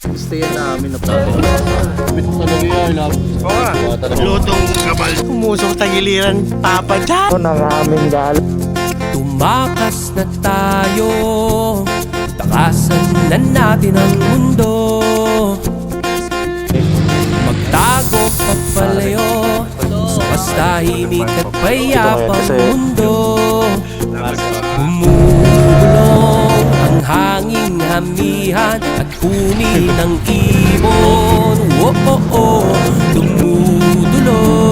Gusto yan namin na pa. Bit talaga yan. Oo nga. Lutong kapal. Pumusok tagiliran, Papa John. Ito ng aming galit. Tumakas na tayo, takasan na natin ang mundo. Magtago papalayo sa mas tahimik at payapang mundo. Bumulong ang hanging hamihan at huni ng ibon. Dumudulog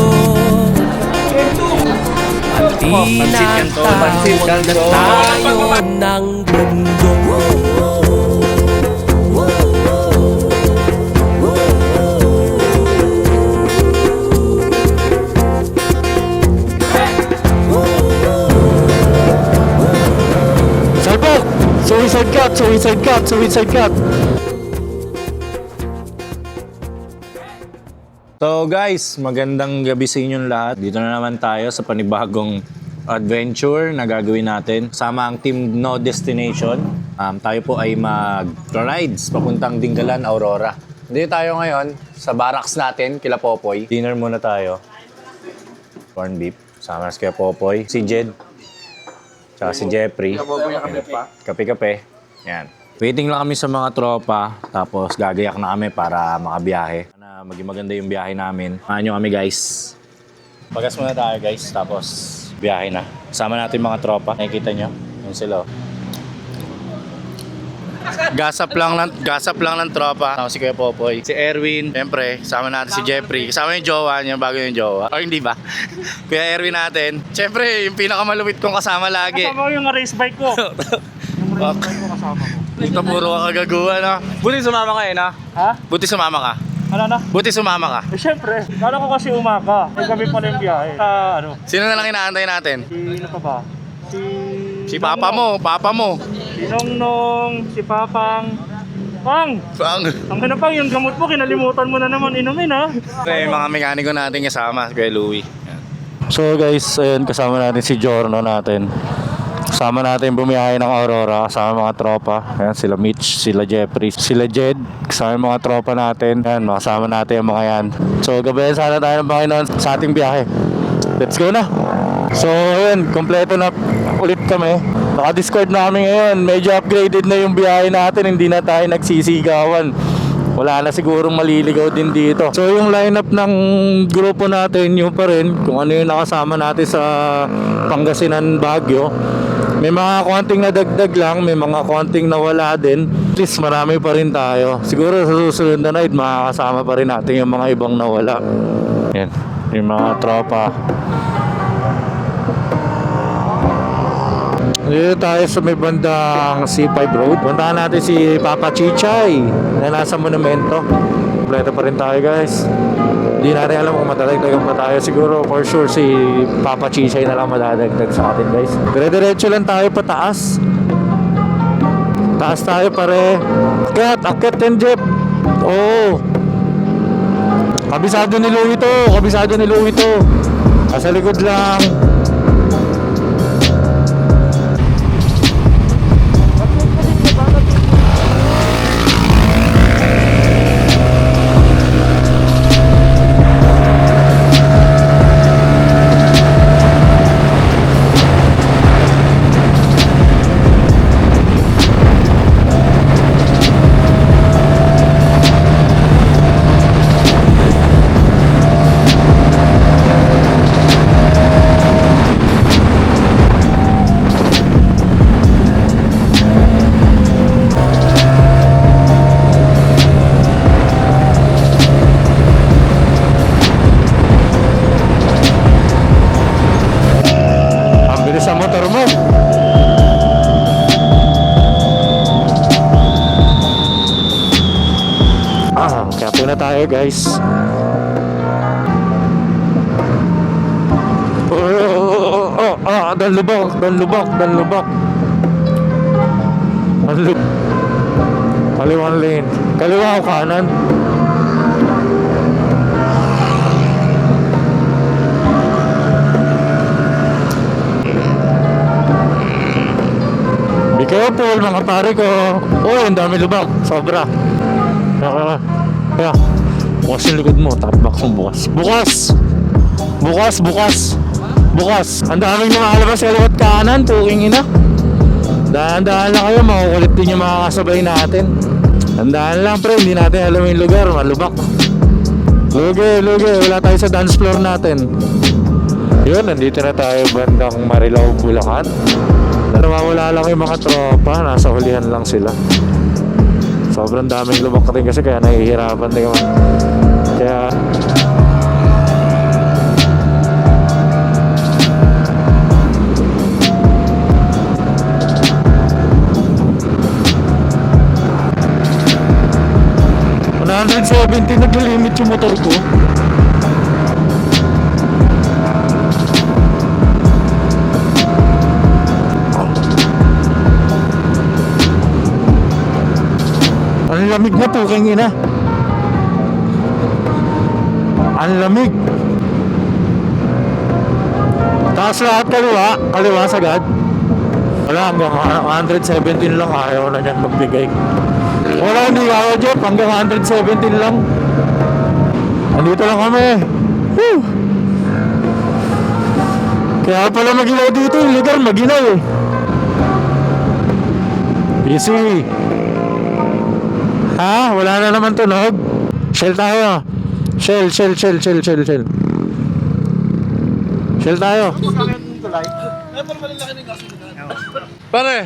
at tinatawag na tayo ng mundo. Salpok! Suicide cut! Suicide cut! Suicide cut! So guys, magandang gabi sa inyong lahat. Dito na naman tayo sa panibagong adventure na gagawin natin. Sama ang team No Destination. Tayo po ay mag-rides papuntang Dingalan, Aurora. Dito tayo ngayon sa barracks natin, kila Popoy. Dinner muna tayo. Corn beef. Sama si kila Popoy. Si Jed. Tsaka si Jeffrey. Kape-kape. Yan. Waiting lang kami sa mga tropa. Tapos gagayak na kami para makabiyahe. Na maging maganda yung biyahe namin. Samahan nyo kami guys. Pagas muna tayo guys. Tapos biyahe na. Kasama natin mga tropa. Nakikita nyo. Yun sila. Gasap lang ng tropa. Ako si Kuya Popoy. Si Erwin. Siyempre, kasama natin si Jeffrey. Kasama yung jowa niya, bago yung jowa. O hindi ba? Kuya Erwin natin. Siyempre, yung pinakamalupit kong kasama lagi. Kasama ko yung race bike ko. Yung race bike ko kasama ko. Dito puro ka kagaguhan ha. Buti sumama ka na. Ha? Buti sumama ka. Ano na? Buti sumama ka. Eh syempre, kala ko kasi umaka. Eh gabi pala yung biyahe. Ano? Sino na lang inaantay natin? Sino pa ba? Si papa mo, papa mo. Si Nongnong, si Papang. Pang! Pang. Ang Pang, yung gamot mo, kinalimutan mo na naman inumin ha. Okay, mga mekaniko natin kasama, si Kuya Louie. So guys, ayun, kasama natin si Jorno natin. Kasama natin bumiyahe ng Aurora, kasama mga tropa. Ayan, sila Mitch, sila Jeffrey, sila Jed. Kasama yung mga tropa natin. Ayan, makasama natin yung mga yan. So gabayan sana tayo ng Panginoon sa ating biyahe. Let's go na! So ayun, kompleto na ulit kami. Naka-discord na kami ngayon. Medyo upgraded na yung biyahe natin. Hindi na tayo nagsisigawan. Wala na sigurong maliligaw din dito. So yung lineup ng grupo natin, yung pa rin. Kung ano yung nakasama natin sa Pangasinan, Baguio. May mga konting nadagdag lang. May mga konting nawala din. At least marami pa rin tayo. Siguro sa susunod na night, makakasama pa rin natin yung mga ibang nawala. Yan, yung mga tropa. Dito tayo sa may bandang C5 Road. Puntahan natin si Papa Chichay na nasa monumento. Kompleto pa rin tayo guys. Hindi natin alam kung madadagdagan pa tayo. Siguro for sure si Papa Chichay na lang madadagdag sa atin guys. Dire-diretso lang tayo pataas. Taas tayo pare. Akyat ten jeep. Oo. Kabisado ni Louie to. Kabisado ni Louie to. Nasa likod lang. Sa motor mo. Kaya na tayo guys. Dan lubak. Kaliwang lane. Kaliwa o kanan? Be careful mga pare ko. Oh, ang dami lubak. Sobra. Kaya, bukas yung likod mo. Top box mo bukas. Bukas. Ang daming lumalabas sa liwat kanan. Puking ina. Dahan-dahan lang kayo. Makukulit din yung makakasabay natin. Dahan lang pre. Hindi natin alam yung lugar. Malubak. Lugi. Wala tayo sa dance floor natin. Yun, nandito na tayo bandang Marilao, Bulacan. Nawawala lang yung mga tropa. Nasa hulihan lang sila. Sobrang daming lubak rin kasi kaya nahihirapan din naman. Kaya $170 nag-limit yung motor ko. Ang lamig na puking ina. Ang lamig. Taas lahat kaliwa sagad. Wala, hanggang 117 lang. Ayaw na niyan magbigay. Wala, hindi kaya Jeff. Hanggang 117 lang. Andito lang kami. Whew. Kaya pala maginaw dito. Yung lugar maginaw eh. Easy. Ha? Wala na naman tunog. Shell tayo. Shell. Shell tayo. Pare.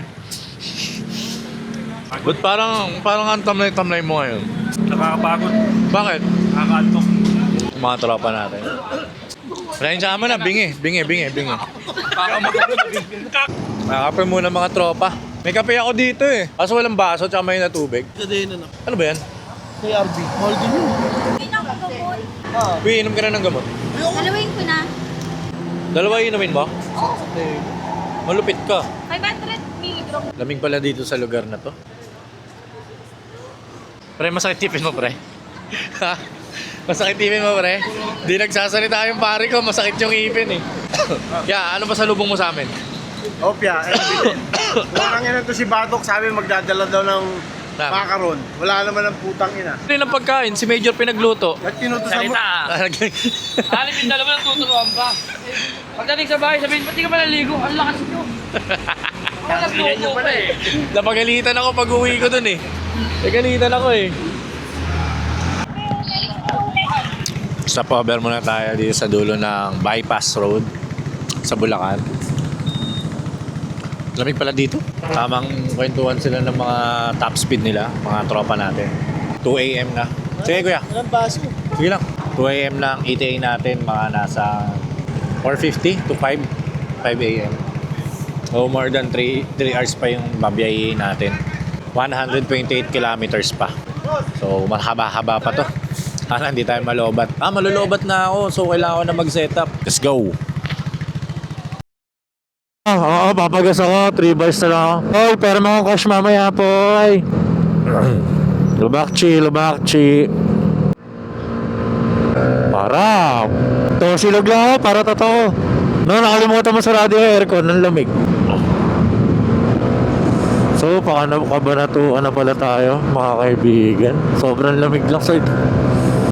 Ba't parang ang tamlay mo ngayon? Nakakapagod. Bakit? Nakakaantok. Mga tropa natin. Rain sa amin na, bingi. Nakakape muna mga tropa. May kape ako dito eh. Kaso walang baso tsaka may na tubig. Ano ba yan? Kay RB. Mahal din yun. Hindi na ako gamot. Uy, inom ka na ng gamot. Dalawin ko na. Dalawa inumin mo? Malupit ka. 500 mg. Lamig pala dito sa lugar na to. Pre, masakit tipin mo, pre. Ha? Masakit tipin mo, pre. Di nagsasalita yung pare ko, masakit yung ipin eh. Kaya, ano ba salubong mo sa amin? Opya, evident. Wala nga to si Batok, sabi magdadala daw ng macaron. Wala naman ang putang ina. Hindi ng pagkain, si Major pinagluto. At kinutusan mo. Alim yung dalawa ng tuturuan pa. Pagdating sa bahay, sabihin, ba't di ka pa naligo? Ang lakas nyo. Ang nagluto pa eh. Napagalitan ako pag uwi ko dun eh. Nagalitan ako eh. Stop over muna tayo dito sa dulo ng bypass road sa Bulacan. Lamig pala dito. Tamang kwentuhan sila ng mga top speed nila, mga tropa natin. 2 AM na. Sige kuya. Ilang baso? Sige lang. 2 AM lang, ETA natin mga nasa 4:50 to 5 AM. So more than 3 hours pa yung babiyahin natin. 128 kilometers pa. So mahaba-haba pa to. Sana hindi tayo malobat. Malolobat na ako. So kailangan ko na mag-setup. Let's go. Oo, papagas ako. 3 bars na lang ako. Oy, pero mga cash mamaya po. Ay. Lubakchi. Para. Ito, silog lang ako. Para totoo. No, nakalimutan mo sa radio aircon. Ang lamig. So, kabanatuan na pala tayo, mga kaibigan. Sobrang lamig lang. So,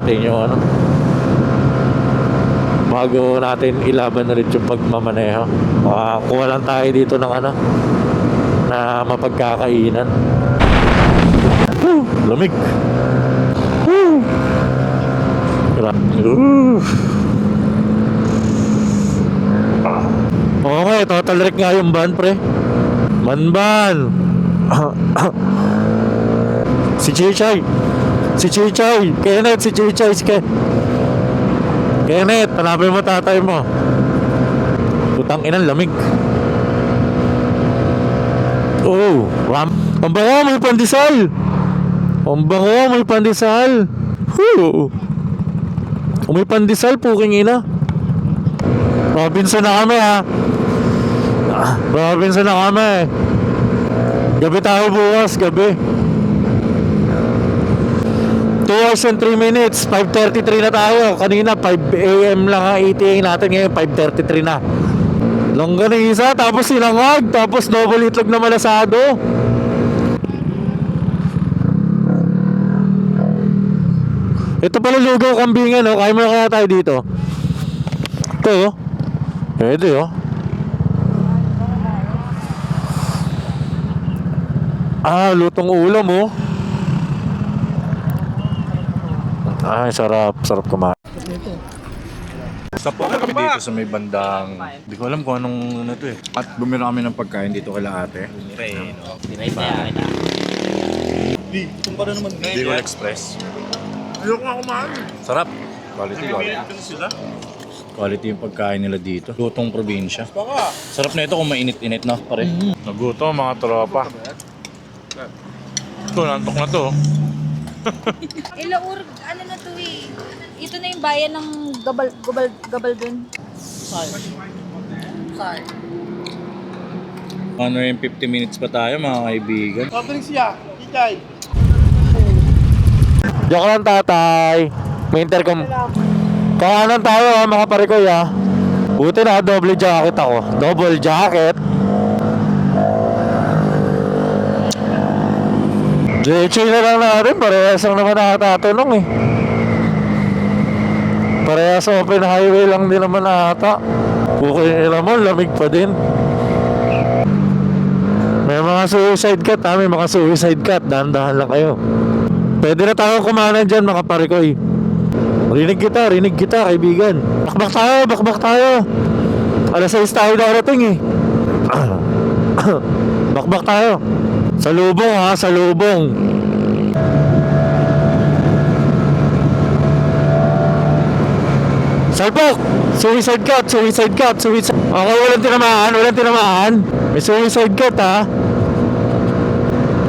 tingin nyo ano. Bago natin ilaban na rin yung pagmamaneho. Kuha lang tayo dito ng ano, na mapagkakainan. Lamig. Okay, total wreck nga yung van, pre. Manban. Si Chichay. Kenneth, si Chichay. Kenneth, hanapin mo tatay mo. Putang inang lamig. Oh, ang bango, may pandesal. May pandesal, puking ina. Robinson na kami ha. Gabi tayo bukas, gabi. 2 hours and 3 minutes, 5:33 na tayo. Kanina 5 AM lang ang ETA natin, ngayon 5:33 na. Longganisa, tapos sinangag, tapos double itlog na malasado. Ito pala lugaw kambingan, oh. Kaya mo na kaya tayo dito. Ito, oh. Pwede, oh. Lutong ulam, oh. Ay, sarap. Sarap kumain. Stop po kami dito sa may bandang... Hindi ko alam kung anong ano to eh. At bumira kami ng pagkain dito kila ate. Bicol Express. Ayoko nga kumain. Sarap. Quality. Quality yung pagkain nila dito. Lutong probinsya. Sarap na ito kung mainit-init na pare. Nagutom mga tropa. Ito, nantok na to. Ilaurg, ano na to eh. Ito na yung bayan ng gabal dun. Ano yung 50 minutes pa tayo mga kaibigan? Pabalik siya. Itay. Joke lang tatay. May intercom. Kakanan tayo ha mga parikoy ha. Buti na double jacket ako. Double jacket. JH na lang natin. Parehas lang naman nakatatanong eh. Parehas open highway lang din naman ata. Okay nila mo, lamig pa din. May mga suicide cut ha. May mga suicide cut. Dahan-dahan lang kayo. Pwede na tayo kumanan dyan mga parikoy. Rinig kita kaibigan. Bakbak tayo. Alas 6 tayo darating eh. Bakbak tayo. Sa lubong ha, sa lubong. Salpok! Suicide cut. Okay, walang tinamaan. May suicide cut ha.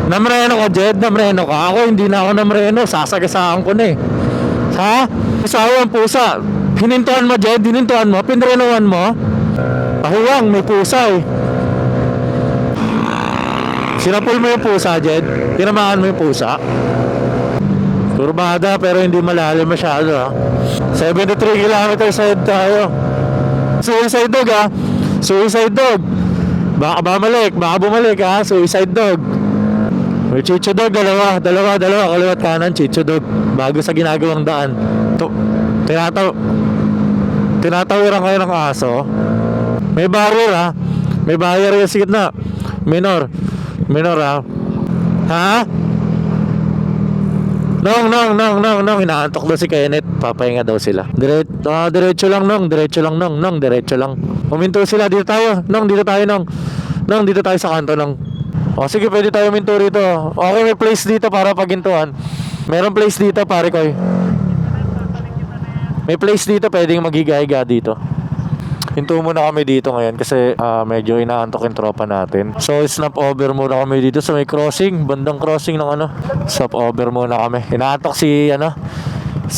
Namreno ka, Jed? Namreno ka? Ako, hindi na ako namreno. Sasagasaan ko na eh. Ha? Isawa ang pusa. Hinintuan mo, Jed? Hinintuan mo? Pinrenoan mo? Pahuwang, may pusa eh. Sinapol mo yung pusa, Jed? Tinamaan mo yung pusa? Turbada pero hindi malalim masyado ha. 73 kilometers ahead tayo. Suicide dog ha. Suicide dog. Baka bumalik ha. Suicide dog. May chicho dog, dalawa, kaliwat kanan, chicho dog. Bago sa ginagawang daan. Tinatawiran kayo ng aso. May barrier ha. May barrier yung sigit na. Minor ha. Ha? Nong, inaantok daw si Kenneth. Papahinga daw sila. Diretso lang. Uminto sila, dito tayo. Dito tayo sa kanto, O sige, pwede tayo minto rito. Okay, may place dito para pagintuan. Meron place dito, pare ko. May place dito, pwedeng maghiga-higa dito. Hinto muna kami dito ngayon kasi medyo inaantok yung tropa natin. So, snap over muna kami dito sa may crossing. Bandang crossing ng ano. Stop over muna kami. Inaantok si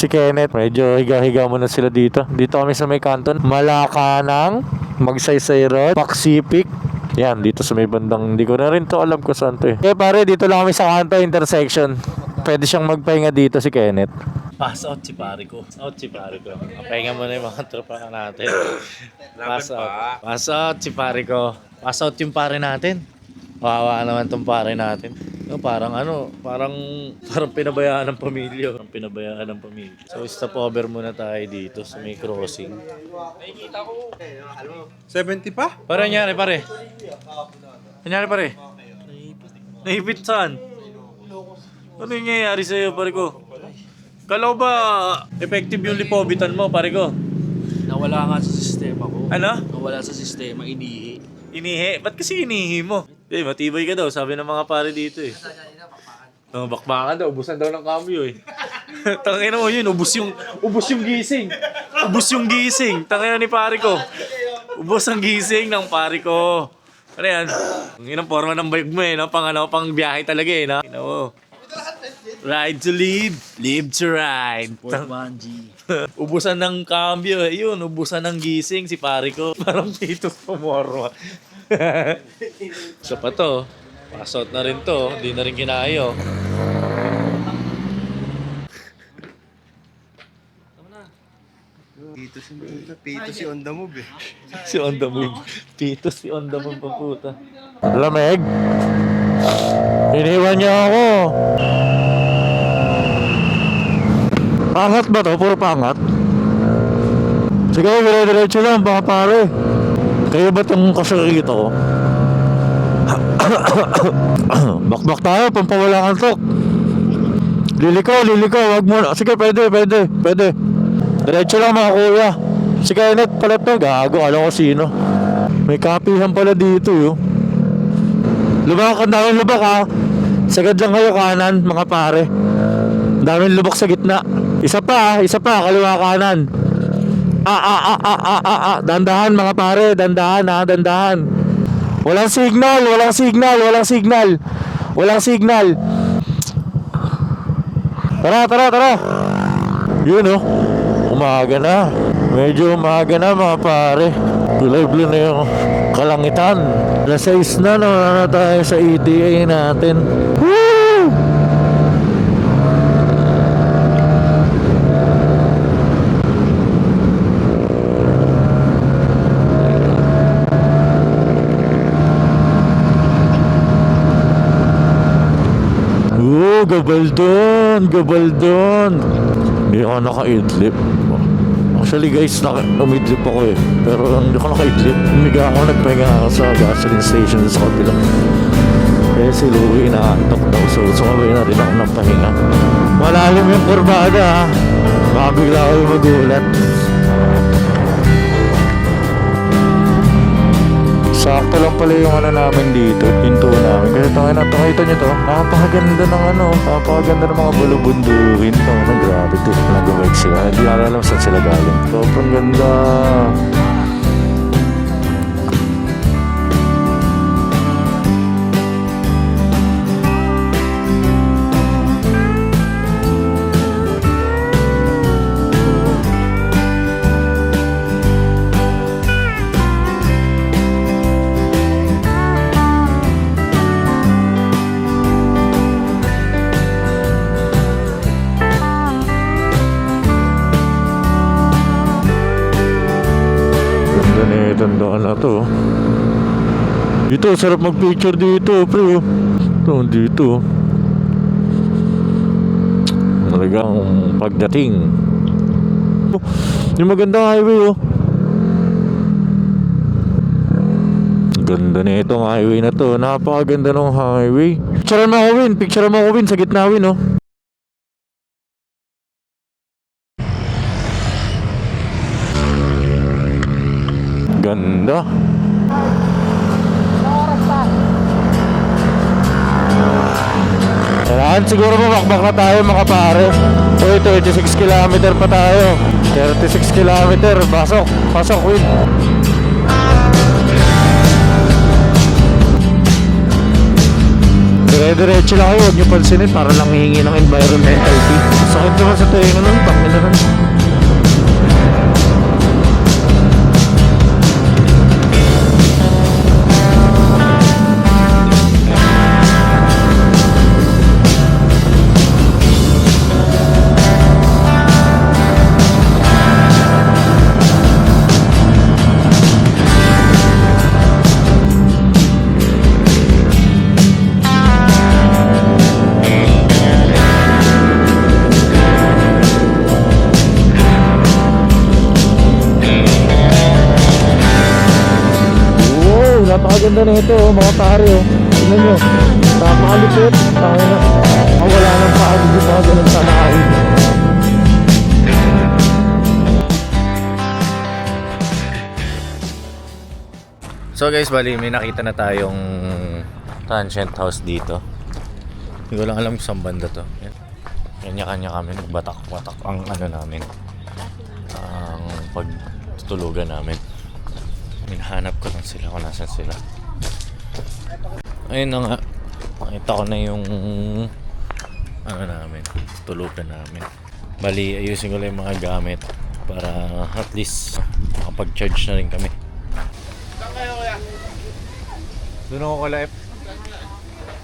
Kenneth. Medyo higa-higa muna sila dito. Dito kami sa may kanton. Malacanang, Magsaysay Road, Pacific. Yan, dito sa may bandang, hindi ko na rin to alam kung saan to eh. Pare, dito lang kami sa kanto, intersection. Pwede siyang magpahinga dito si Kenneth. Pass out si pare ko. Pahinga mo na yung mga tropa natin. Pass out si pare ko. Pass out yung pare natin. Wawa naman tong pare natin. No, parang pinabayaan ng pamilya. So stop over muna tayo dito sa may crossing. 70 pa? Pare. Nangyari pare? Naipit saan? Ano yung nangyayari sa'yo pare ko? Kala ko ba effective yung lipobitan mo pare ko? Nawala nga sa sistema ko. Ano? Nawala sa sistema, inihi. Inihi? Ba't kasi inihi mo? Matibay ka daw, sabi ng mga pare dito eh. Bakbakan daw, ubusan daw ng cambio eh. Tangina mo yun, ubus yung gising. Tangina ni pare ko. Ubus ang gising ng pare ko. Ano yan? Ang inang forma ng bike mo eh, no? Pang biyahe talaga eh, no? Ride to live to ride. Port 1G. Ubusan ng cambio eh, yun, ubusan ng gising si pare ko. Parang Titos Pomorma. So pa to, pass out na rin to, di na rin kinayo. Pito si on the move eh. Si on the move. Titos si on the move pa puta. Lamig. Iniwan niya ako. Pangat ba to? Puro pangat? Sige, dire-diretso lang baka pare. Kayo ba itong kasarito ko? Bakbak tayo, pampawala kang tok. Liliko, wag mo. Sige, pwede. Diretso lang mga kuya. Si Kenneth pala to, gago, alam ko sino. May kapihan pala dito yun. Lubak, ang daming lubak ha. Sagad lang kayo kanan, mga pare. Ang daming lubak sa gitna. Isa pa, kaliwa kanan. Dandahan mga pare, dandahan. Walang signal. Tara. Yun oh. Umaga na. Medyo umaga na mga pare. Blue na yung kalangitan. Alas 6 na tayo sa ETA natin. Woo! Gabaldon. Hindi ako naka-idlip. Actually guys, naka-idlip ako eh. Pero hindi ako naka-idlip. Umiga ako, nagpahinga ako sa gasoline station sa kapila. Eh si Louie inaantok daw. So sumabay na rin ako ng pahinga. Malalim yung kurbada ha. Baka bigla ako magulat. Sakto lang pala yung namin dito, pinto namin. Kasi nakita nyo to, napakaganda ng mga bulubundukin. Grabe to, nag-bike sila. Hindi alam saan sila galing. Sobrang ganda. Tandaan na to. Dito, sarap mag-picture dito, pre. Ito, dito. Talagang pagdating. Yung magandang highway, oh. Ganda na itong highway na to. Napakaganda ng highway. Picture mo ako, Win. Sa gitna, Win, oh. Ganda. Kailangan siguro mamakbak na tayo mga pare. Uy, 36 km pa tayo. 36 km. Pasok, Win. Dire-diretso lang kayo. Huwag nyo pansinin para lang hihingi ng environmental fee. Sakit naman sa tayo nun. Pangina nun. Napakaganda na ito, mga pare. Tingnan nyo, napakalipit. Wala nang paagod yung mga ganun sa nakain. So guys, bali may nakita na tayong transient house dito. Hindi ko lang alam kung saan banda to. Kanya-kanya kami, nagbatak-batak ang namin. Ang pagtutulugan namin. Hinahanap ko lang sila kung nasan sila. Ayun na nga. Nakita ko na yung namin, tulugan namin. Bali, ayusin ko lang yung mga gamit para at least makapag-charge na rin kami. Saan kayo kaya? Doon ako ka-live.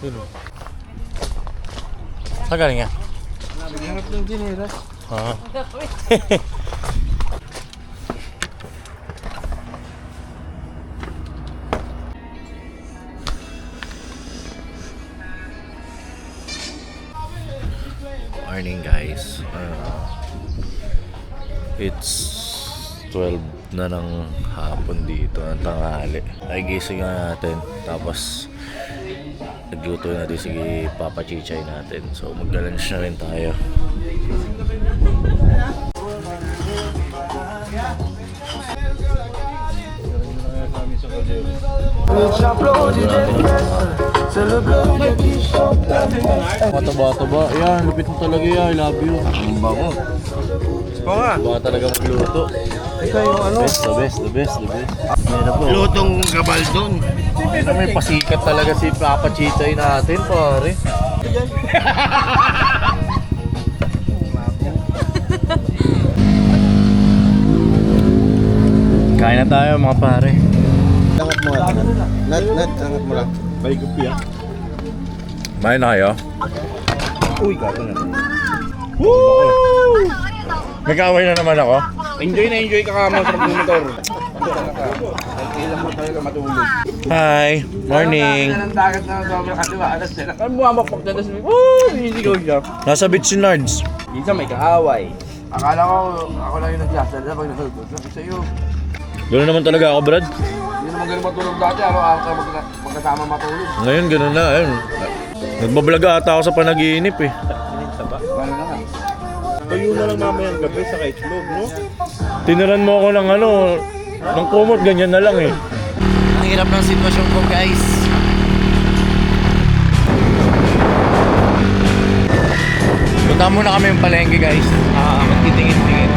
Doon o. Saan galing nga? Hanap ng gineras. morning guys. It's 12 na ng hapon dito, ng tanghali. Ay gising na natin. Tapos nagluto natin si Papa Chichay natin. So magla-lunch na rin tayo. Bata-bata. Yan, lupit mo talaga yan. I love you. Ang bango. Baka talaga magluto. Ito yung ano? The best. Meron po. Lutong gabaldon. May pasikat talaga si Papa Chichay natin, pare. Kain na tayo mga pare. Tangat mo nga. Nat, tangat mo lang. Balik ko piya. Main na kayo? Uy, gato na. Woo! May kaaway na naman ako. Enjoy ka kamo sa motor. Kailan mo talaga matulog. Hi, morning. Ang dagat na sobrang katiwalas sila. Ano mo amakpak na sa woo! Nilisigaw siya. Nasa beach si Nards. Minsan may kaaway. Akala ko, ako lang yung nagsasalita pag natulog. Sabi sa'yo, Ganoon naman talaga ako, Brad. hindi naman ganun matulog dati. Araw-araw tayo magkasama matulog. Ngayon, ganoon na. Ayun. Nagbablog ata ako sa panaginip eh. Paano na nga? Tayo na lang mamayang gabi sa kaitlog, no? Tiniran mo ako ng ng kumot, ganyan na lang eh. Ang hirap ng sitwasyon ko, guys. Punta muna kami yung palengke, guys. Magtitingin-tingin.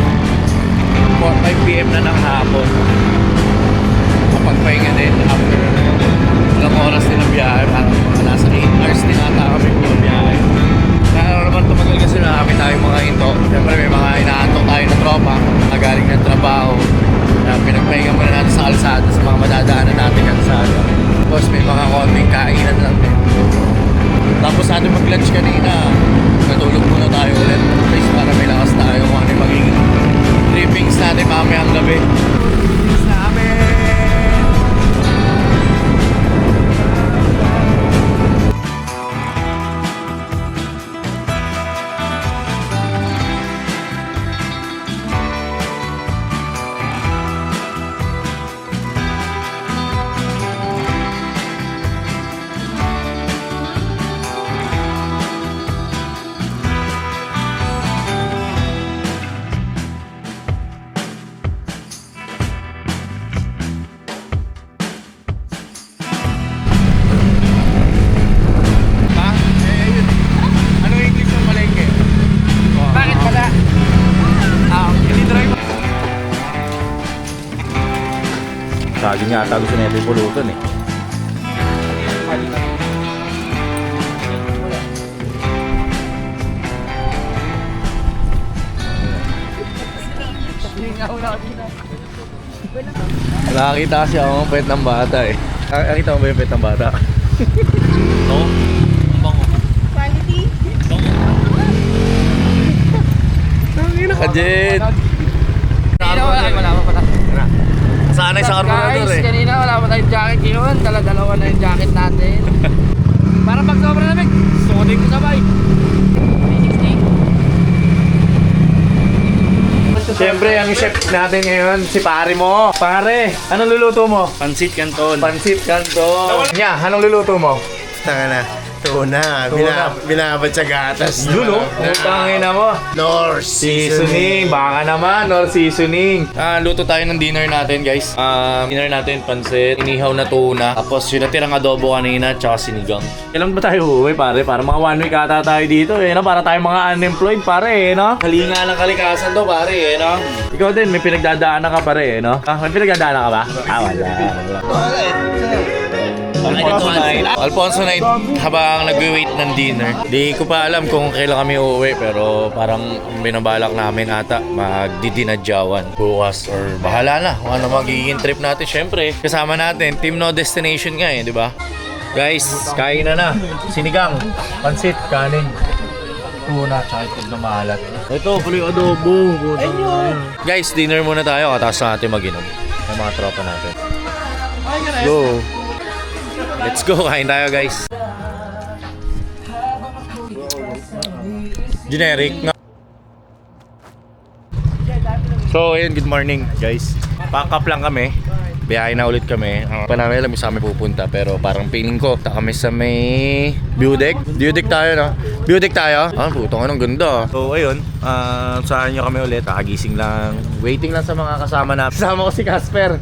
5 PM na ng hapon. Kapagpahinga din after ilang oras din ang biyahe. Parang nasa 8 hours din ata kami po biyahe. Kaya naman tumagal kasi marami tayong mga hinto. Siyempre may mga inaantok tayo na tropa. Nagaling ng trabaho. Kaya pinagpahinga muna natin sa kalsada sa mga madadaanan natin kalsada. Tapos may mga konting kainan lang din. Tapos natin mag-lunch kanina. Natulog muna tayo ulit. At least para may lakas tayo kung ano yung magiging trippings natin mamayang gabi. Bakit pala? Saging nga ata gusto na ito yung pulutan eh. Nakakita kasi ako ng pet ng bata eh. Nakakita mo ba yung pet ng bata? No? Ang bango. Quality? Tangina ka, Jed! Wala pa pala. Sanay sa carburetor Guys, eh. kanina wala pa tayong jacket yun. Dala-dalawa na yung jacket natin. Para pag sobra lamig, suotin ko sabay. 360. Siyempre, ang chef natin ngayon, si pare mo. Pare, anong luluto mo? Pansit Canton. Pansit Canton. Nya, anong luluto mo? Tanga na. Tuna. Tuna. Binabad sa gatas. Yun o, putangin na mo. North Seasoning, baka naman, or seasoning. Luto tayo ng dinner natin, guys. Dinner natin, pansit, inihaw na tuna, tapos yung natirang adobo kanina, tsaka sinigang. Kailan ba tayo uuwi, pare? Para mga 1 week ata tayo dito, eh, no? Para tayo mga unemployed, pare, eh, no? Halinga ng kalikasan to, pare, eh, no? Ikaw din, may pinagdadaanan ka, pare, eh, no? May pinagdadaanan ka ba? Wala. Alfonso Night habang nag-wait ng dinner. Di ko pa alam kung kailan kami uuwi pero parang binabalak namin ata magdidinadyawan bukas or bahala na kung ano magiging trip natin. Syempre, kasama natin Team No Destination nga eh, di ba? Guys, kain na. Sinigang, pansit, kanin, tuna, tsaka itlog na maalat. Ito, pala yung adobo. Guys, dinner muna tayo katapos natin mag-inom ng mga tropa natin. Go! Let's go, kain tayo guys. Generic. So, ayun, good morning guys. Pack up lang kami. Biyahe na ulit kami. Ang namin alam sa amin pupunta, pero parang feeling ko kami sa may view deck. View deck tayo, no? View deck tayo? Ah, putong anong ganda. So, ayun, saan nyo kami ulit? Kakagising lang. Waiting lang sa mga kasama na. Kasama ko si Casper.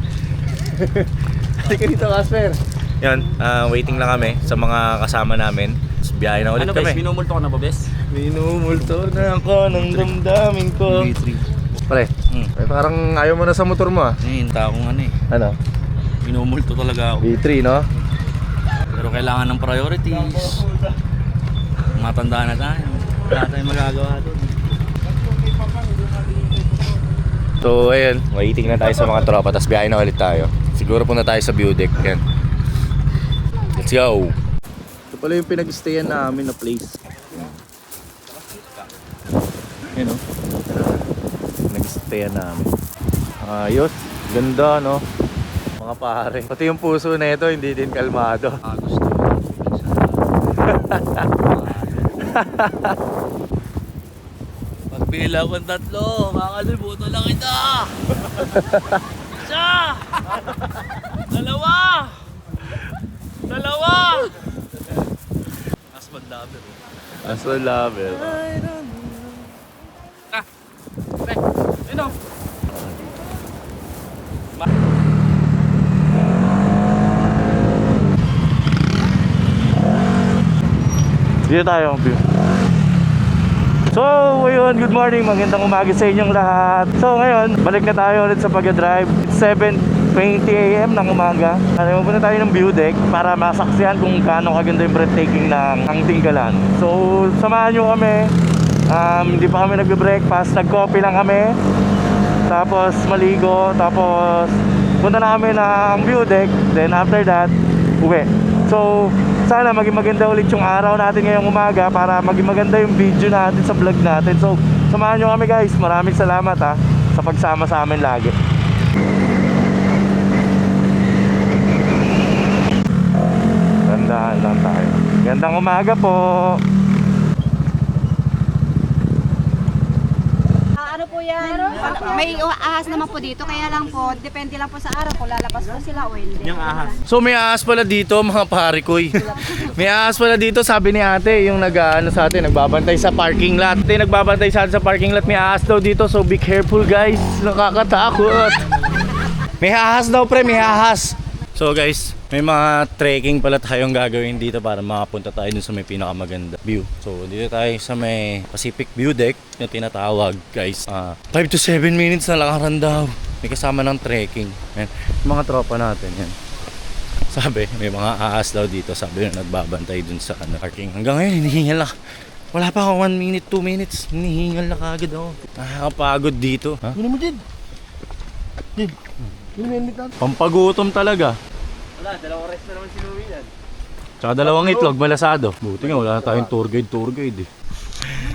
Halika dito, Casper. Yan, waiting lang kami sa mga kasama namin. Tapos biyahe na ulit kami. minumulto ka na ba, bes? Minumulto na ako ng damdamin ko. Pre, parang ayaw mo na sa motor mo ah. Hinta akong ano eh. Ano? Minumulto talaga ako. V3, no? Pero kailangan ng priorities. Matanda na tayo. Wala tayong magagawa doon. So, ayun, waiting na tayo sa mga tropa, tapos biyahe na ulit tayo. Siguro punta tayo sa view deck. Yan. Let's go! Ito pala yung pinag-stayan namin na place. Yan o. Pinag-stayan namin. Ayos. Ganda, no? Mga pare. Pati yung puso na ito, hindi din kalmado. Gusto ko. Pagpila ko ng 3, makakalimutan lang kita. Isa! 2! 2! Asman lover. Aswan lover. Ano? Dito tayo ang view. So, ayun, good morning, magandang umaga sa inyong lahat. So, ngayon, balik na tayo ulit sa pag-drive. It's 7:20 AM ng umaga. Pupunta tayo ng view deck para masaksihan kung gaano kaganda yung breathtaking ng Tinggalan. So, samahan nyo kami. Hindi pa kami nagbe-breakfast, nag-coffee lang kami. Tapos maligo, tapos punta na kami ng view deck. Then after that, uwi. So, sana maging maganda ulit yung araw natin ngayong umaga para maging maganda yung video natin sa vlog natin. So, samahan nyo kami guys. Maraming salamat ha sa pagsama sa amin lagi. Gandaan lang tayo. Gandang umaga po. Ano po yan? May ahas naman po dito, kaya lang po, depende lang po sa araw kung lalabas po sila o hindi. Yung ahas. So may ahas pala dito mga pare koy. May ahas pala dito, sabi ni ate, yung nag-ano sa atin, nagbabantay sa parking lot. Ate, nagbabantay sa atin sa parking lot, may ahas daw dito, so be careful guys, nakakatakot. May ahas daw pre, may ahas. So guys, may mga trekking pala tayong gagawin dito para makapunta tayo dun sa may pinakamaganda view. So dito tayo sa may Pacific View Deck na tinatawag guys. 5 to 7 minutes na lakaran daw. May kasama ng trekking. Yan. Yung mga tropa natin yan. Sabi, may mga ahas daw dito. Sabi na nagbabantay dun sa parking. Hanggang ngayon, hinihingal na. Wala pa ako 1 minute, 2 minutes. Hinihingal na kagad ako. Nakakapagod dito. Ha? Ano mo din? Din. Pampagutom talaga. Wala, 2 oras na naman sinuwi yan. Tsaka 2 itlog, malasado. Buti nga, wala tayong tour guide eh.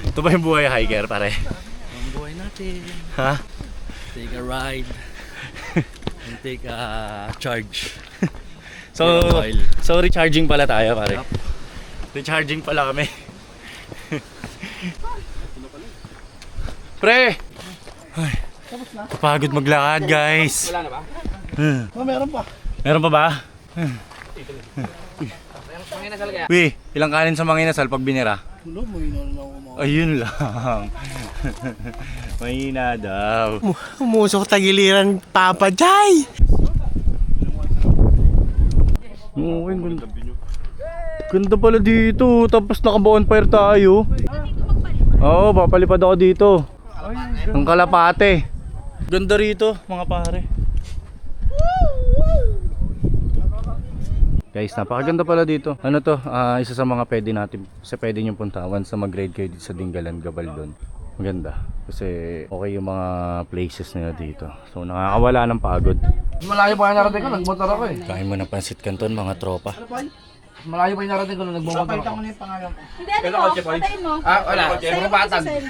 Ito ba yung buhay hiker pare? Ang buhay natin. Ha? Take a ride. And take a charge. So, Oil. so recharging pala tayo pare. Recharging pala kami. Pre! Ay, pagod maglakad guys. Wala na ba? Meron pa. Meron pa ba? Uy, ilang kanin sa mga inasal pag binira? Wala, mahina na ako mga. Ayun lang. Mahina daw. Umusok tagiliran, Papa Jai! Oo, ganda. Ganda pala dito. Tapos naka-bonfire tayo. Oo, papalipad ako dito. Ang Kalapate. Ganda rito, mga pare. Guys, napakaganda pala dito. Ano to? Isa sa mga pwede nyo puntawan sa mag-ride kayo dito sa Tinggalan, Gabaldon. Maganda. Kasi okay yung mga places nila dito. So nakakawala ng pagod. Malayo pa yung narating ko, nagmotor ako eh. Kain mo ng pansit canton mga tropa. Malayo pa yung narating ko, nagmotor ako. Hindi, ano mo? Patayin mo. Ah, wala. Sa'yo Puro batag. kasi sa'yo.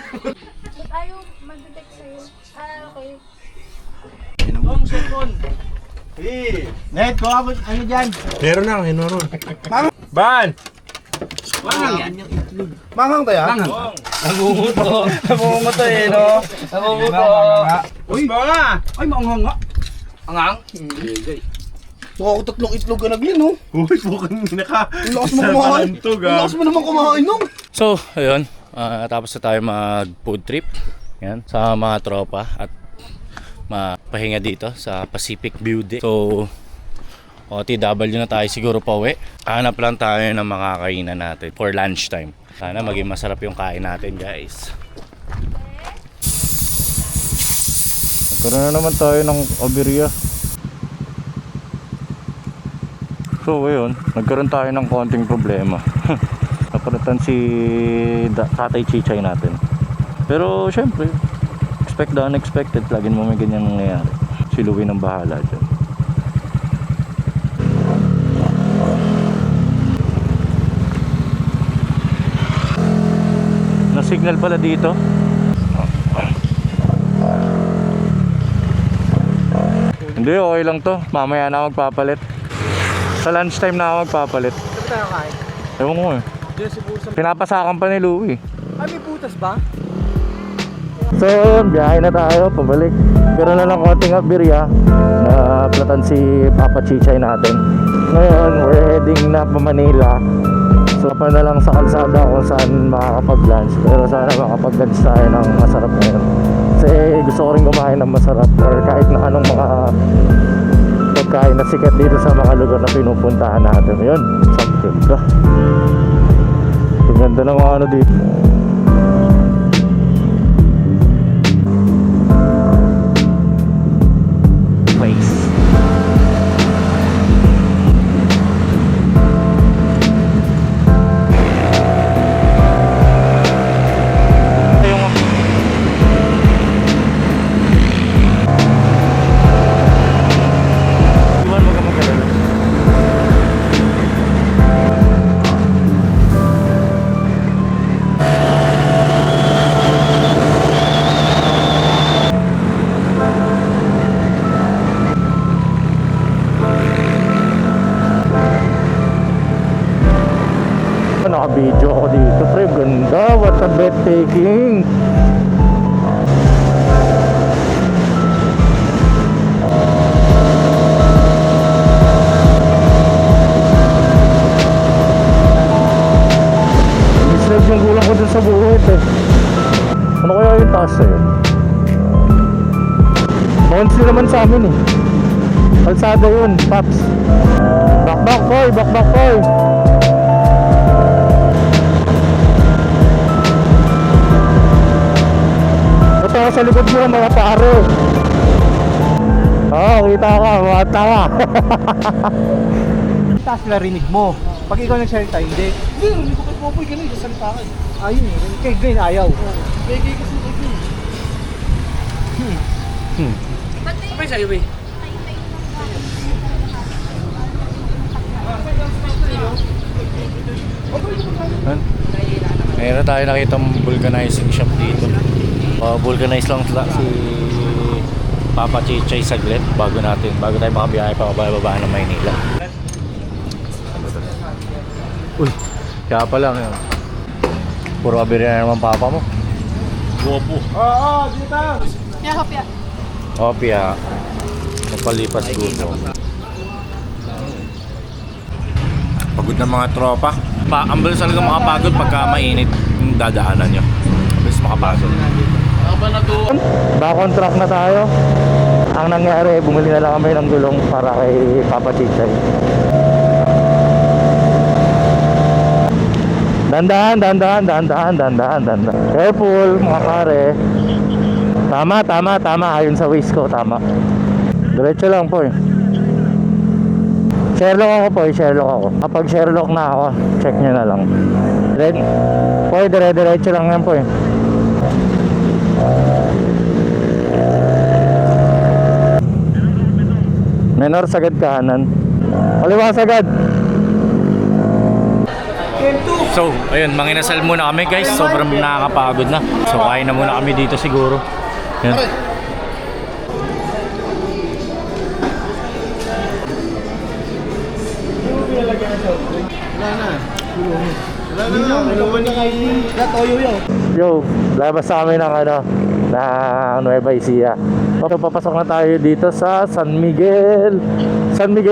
Tayo mag-detect sa'yo. Okay. Net, ko ano dyan? Meron na, meron. Ban! Manghang tayo? Namumuto. Namumuto eh, no? Namumuto. Uy, mga! Ay, maanghang nga. Angang? Baka ako tatlong itlog ka naglin, no? Uy, bukang naka... Ang lakas mo kumain. Ang lakas mo naman kumain, no? So, ayun. Tapos na tayo mag food trip. Yan, sa mga tropa at mapahinga dito sa Pacific View Day. So, OTW na tayo siguro pa uwi. Hanap lang tayo ng mga kainan natin for lunchtime. Sana maging masarap yung kain natin, guys. Nagkaroon na naman tayo ng aberya. So ayun, nagkaroon tayo ng konting problema. Naparatan si Tatay Chichay natin. Pero syempre, expect the unexpected. Laging mo may ganyan nangyayari. Si Louie nang bahala dyan. Na signal pala dito. Hindi, okay lang to. Mamaya na ako magpapalit. Sa lunchtime na ako magpapalit. Saan tayo kain? Ewan ko eh. Pinapasakan pa ni Louie. Ay, may putas ba? So, biyahe na tayo, pabalik. Pero na lang konting aberya na platan si Papa Chichay natin. Ngayon, we're heading na pa Manila. So, pa na lang sa kalsada kung saan makakapag-lunch. Pero sana makapag-lunch tayo ng masarap ngayon. Kasi gusto ko rin kumain ng masarap or kahit na anong mga pagkain na sikat dito sa mga lugar na pinupuntahan natin. Ayun, sakit ka. Ang ganda ng mga ano dito. Place. Iwan mo ka magkalala. Naka-video ako dito, pre. Ganda. What a breathtaking. Misled yung gulang ko dun sa buhit eh. Ano kaya yung taas na yun? Monthly naman sa amin eh. Kalsada yun, Paps. Bakbak boy, bakbak boy. Ito sa likod mo mga pare. Oo, kita ka, mga tawa. Taas na rinig mo. Pag ikaw nagsalita, hindi. Hindi, hindi ko kay Popoy ganun, nagsalita ka eh. Ayun eh, kay Glenn ayaw. Kay Glenn kasi kay Glenn. Apa sa'yo, be? Mayroon tayo nakitang vulcanizing shop dito. Vulcanize lang si Papa Chichay saglit bago tayo makabiyahe pa bababa ng Maynila. Uy, kaya pa lang yun. Puro aberya na naman papa mo. Guwapo. Oo, dito! Yeah, hopya. Opya. Napalipas gusto. Pagod na mga tropa. Ang bilis talaga makapagod pagka mainit yung dadaanan nyo. Ang bilis makapagod. Back-on-track na tayo. Ang nangyari, bumili na lang kami ng gulong para kay Papa Chichay. Dandahan. Careful mga pare. Tama. Ayun sa waist ko, tama. Diretso lang po eh. Sherlock ako. Kapag Sherlock na ako, check nyo na lang. Then, po, dire-diretso lang yan po eh. Menor sagad kanan. Kaliwa sagad. So, ayun, manginasal muna kami guys. Sobrang nakakapagod na. So, kain na muna kami dito siguro. Yan. Yo, labas sa kami ng Nueva Ecija. Papasok na tayo dito sa San Miguel,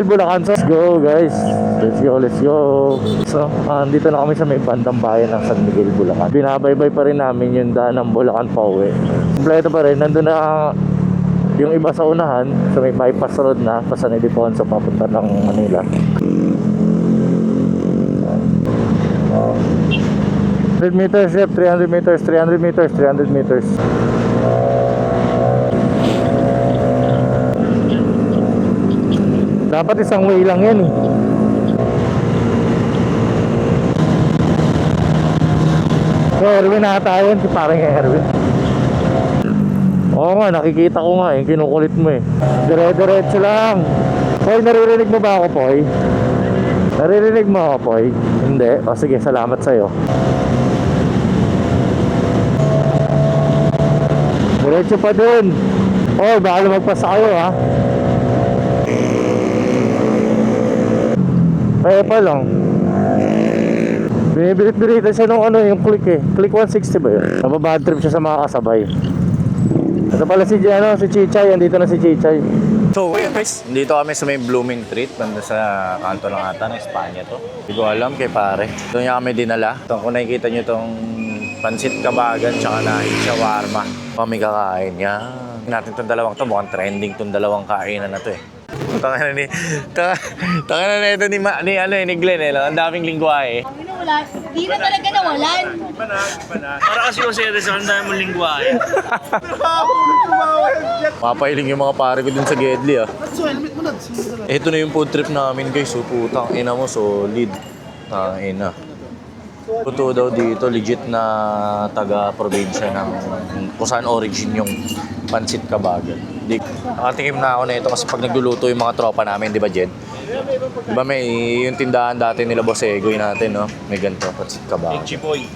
Bulacan. So, let's go guys, let's go. So, dito na kami sa may bandang bayan ng San Miguel, Bulacan. Binabaybay pa rin namin yung daan ng Bulacan pa uwi. Kompleto pa rin, nandun na yung iba sa unahan, sa may bypass road na, pa San Ildefonso, papunta ng Manila. 100 meters left, 300 meters, 300 meters, 300 meters. Dapat isang way lang yan eh. So, Erwin nata yun, si parang Erwin. Oo nga, nakikita ko nga eh, kinukulit mo eh. Dire-diretso lang. Poy, naririnig mo ba ako, Poy? Naririnig mo ako, Poy? Hindi? O sige, salamat sa'yo. Diretso pa dun. Oh, baka lumagpas kayo ha. Kaya pa lang. Binibirit-birita siya nung yung click eh. Click 160 ba yun? Nababad trip siya sa mga kasabay. Ito pala si Chichay. Andito na si Chichay. So, guys, dito kami sa may Blooming Treat, banda sa kanto ng ata ng Espanya to. Hindi ko alam kay pare. Ito niya kami dinala. Ito, kung nakikita nyo itong pansit kabagan tsaka na shawarma. Kami kakain. Yan. Natin itong dalawang to. Mukhang trending itong dalawang kainan na to eh. Tangina na ito ni Glenn eh. Ang daming lingwahe. Wala, di na talaga nawalan. Para kasi yung series, ang dami mong lingwahe. Mapahiling yung mga pare ko dun sa Gedli ah. Ito na yung food trip namin guys. So putang ina mo, solid. Ina. Totoo daw dito, legit na taga-probinsya ng kung saan origin yung pansit kabagan. Nakatikim na ako na ito kasi pag nagluluto yung mga tropa namin, di ba Jed? Di ba may yung tindahan dati nila Boss Egoy natin, no? May ganito, pansit kabagan.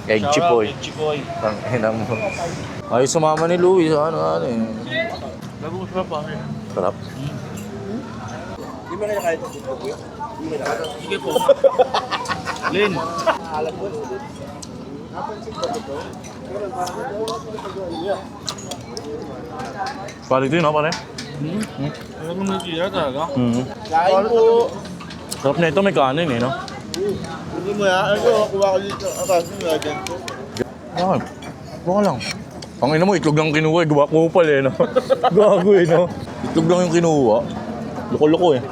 Egg chipoy. Ang ina mo. Ay, sumama ni Louie sa ano eh. Bago ko pa rin. Sarap. Di ba na kahit Sige po. Lin. Quality, no, pare? Alam mo natira talaga. kain po. Sarap na ito, may kanin eh, no? Hindi mo yan. Kuha ko dito. Akasin mo yan. Ah, baka lang. Ang ina mo, itlog lang kinuha eh. Gawa ko pala eh, no? Gago eh, no? Itlog lang yung kinuha. Loko-loko eh.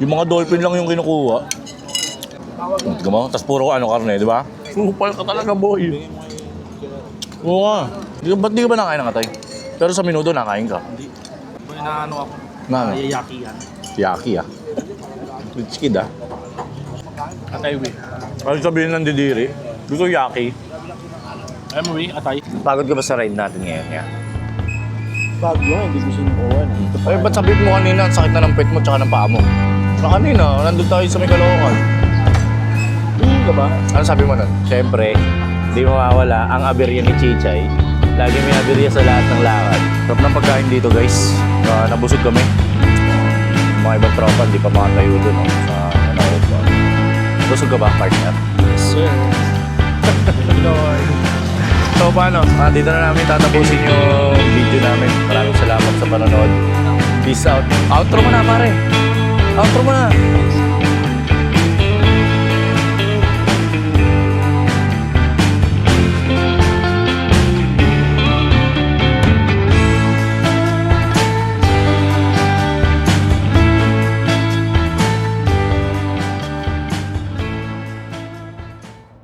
Yung mga dolphin lang yung kinukuha. Tignan mo, tas puro karne, di ba? Supal ka talaga, boy. Oo nga. Ba't di ka ba nakain ng atay? Pero sa minuto nakain ka. May naano ako. Na ano? Yaki yan. Yaki ah. Rich kid ah. Atay we. Kasi sabihin ng didiri, gusto yaki. Emery, atay. Pagod ka ba sa ride natin ngayon nga? Bago lang, hindi ko sinukuhan. Ay, ba't sabihin mo kanina, ang sakit na ng pet mo tsaka ng paa mo? Na kanina, nandun tayo sa may Caloocan. Hindi ka ba? Ano sabi mo nun? Siyempre, di mawawala ang aberya ni Chichay. Lagi may aberya sa lahat ng lakad. Sarap ng pagkain dito guys. Nabusog kami. Mga ibang tropa, di pa makatayo doon no? Sa nanood ko. Busog ka ba, partner? Sir. So paano? Dito na namin tatapusin yung video namin. Maraming salamat sa panonood. Peace out. Outro mo na pare. Outro mo na.